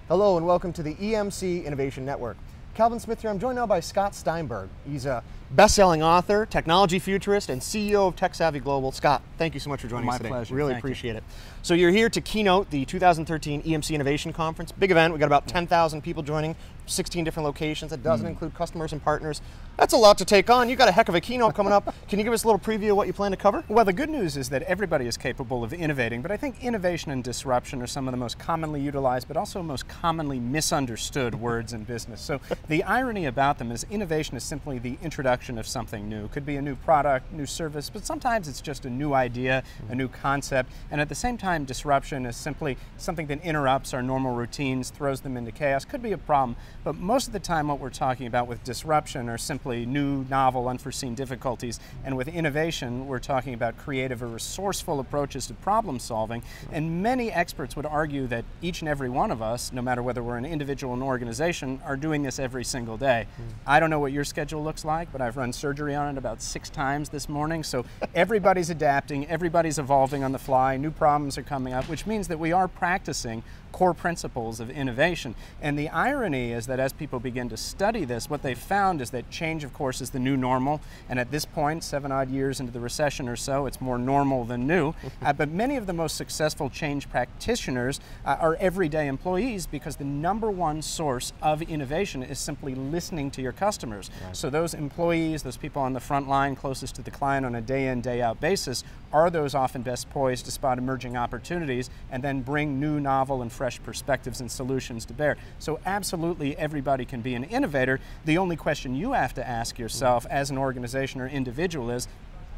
Hello and welcome to the EMC Innovation Network. Calvin Smith here. I'm joined now by Scott Steinberg. He's a best-selling author, technology futurist, and CEO of Tech Savvy Global. Scott, thank you so much for joining us today. My pleasure. Really appreciate it. So you're here to keynote the 2013 EMC Innovation Conference. Big event. We've got about 10,000 people joining, 16 different locations. That doesn't include customers and partners. That's a lot to take on. You got a heck of a keynote coming up. Can you give us a little preview of what you plan to cover? Well, the good news is that everybody is capable of innovating, but I think innovation and disruption are some of the most commonly utilized, but also most commonly misunderstood words in business. So the irony about them is innovation is simply the introduction of something new. It could be a new product, new service, but sometimes it's just a new idea, a new concept, and at the same time, disruption is simply something that interrupts our normal routines, throws them into chaos. Could be a problem, but most of the time what we're talking about with disruption are simply new, novel, unforeseen difficulties, and with innovation, we're talking about creative or resourceful approaches to problem solving, and many experts would argue that each and every one of us, no matter whether we're an individual or an organization, are doing this every single day. I don't know what your schedule looks like, but I've run surgery on it about 6 times this morning, so everybody's adapting, everybody's evolving on the fly, new problems are coming up, which means that we are practicing core principles of innovation. And the irony is that as people begin to study this, what they've found is that change, of course, is the new normal, and at this point, 7 odd years into the recession or so, it's more normal than new. But many of the most successful change practitioners are everyday employees, because the #1 source of innovation is simply listening to your customers. Right. So those employees, those people on the front line closest to the client on a day-in, day-out basis, are those often best poised to spot emerging opportunities and then bring new, novel, and fresh perspectives and solutions to bear. So absolutely everybody can be an innovator. The only question you have to ask yourself as an organization or individual is,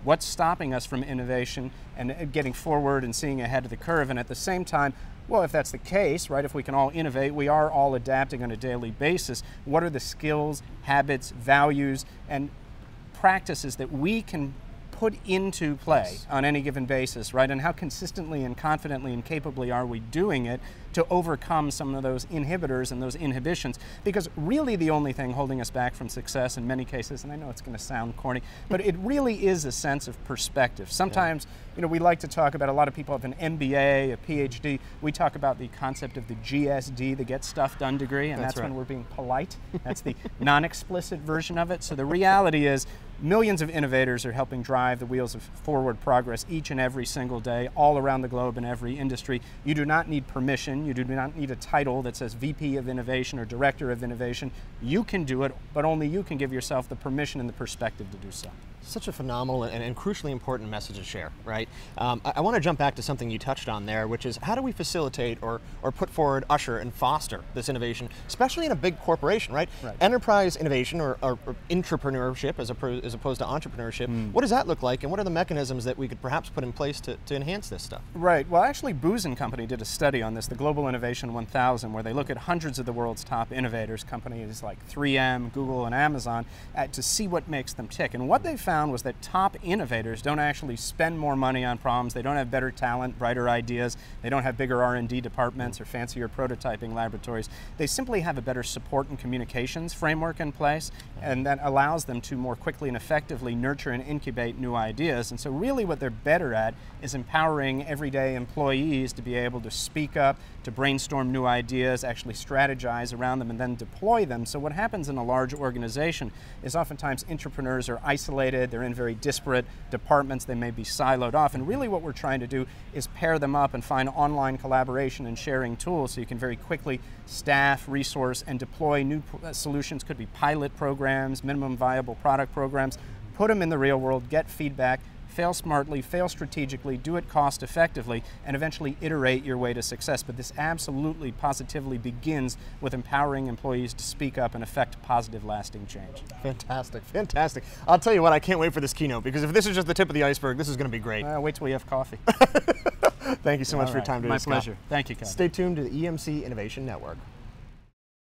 what's stopping us from innovation and getting forward and seeing ahead of the curve? And at the same time, well, if that's the case, right, if we can all innovate, we are all adapting on a daily basis. What are the skills, habits, values, and practices that we can put into play on any given basis, right? And how consistently and confidently and capably are we doing it to overcome some of those inhibitors and those inhibitions? Because really the only thing holding us back from success in many cases, and I know it's going to sound corny, but it really is a sense of perspective. Sometimes, you know, we like to talk about, a lot of people have an MBA, a PhD. We talk about the concept of the GSD, the Get Stuff Done degree, and that's right. When we're being polite. That's the non-explicit version of it. So the reality is, millions of innovators are helping drive the wheels of forward progress each and every single day, all around the globe in every industry. You do not need permission. You do not need a title that says VP of Innovation or Director of Innovation. You can do it, but only you can give yourself the permission and the perspective to do so. Such a phenomenal and crucially important message to share, right? I want to jump back to something you touched on there, which is how do we facilitate or put forward, usher, and foster this innovation, especially in a big corporation, right? Enterprise innovation or intrapreneurship as opposed to entrepreneurship, what does that look like, and what are the mechanisms that we could perhaps put in place to enhance this stuff? Right, well actually Booz & Company did a study on this, the Global Innovation 1000, where they look at hundreds of the world's top innovators, companies like 3M, Google, and Amazon, to see what makes them tick. And what they found was that top innovators don't actually spend more money on problems, they don't have better talent, brighter ideas, they don't have bigger R&D departments or fancier prototyping laboratories. They simply have a better support and communications framework in place, and that allows them to more quickly and effectively nurture and incubate new ideas. And so really what they're better at is empowering everyday employees to be able to speak up, to brainstorm new ideas, actually strategize around them, and then deploy them. So what happens in a large organization is oftentimes entrepreneurs are isolated, they're in very disparate departments, they may be siloed off, and really what we're trying to do is pair them up and find online collaboration and sharing tools so you can very quickly staff, resource, and deploy new solutions. Could be pilot programs, minimum viable product programs, put them in the real world, get feedback, fail smartly, fail strategically, do it cost effectively, and eventually iterate your way to success. But this absolutely, positively begins with empowering employees to speak up and affect positive, lasting change. Fantastic, fantastic. I'll tell you what, I can't wait for this keynote, because if this is just the tip of the iceberg, this is going to be great. Wait till we have coffee. Thank you so much for your time today, My Scott. pleasure. Thank you, Kevin. Stay tuned to the EMC Innovation Network.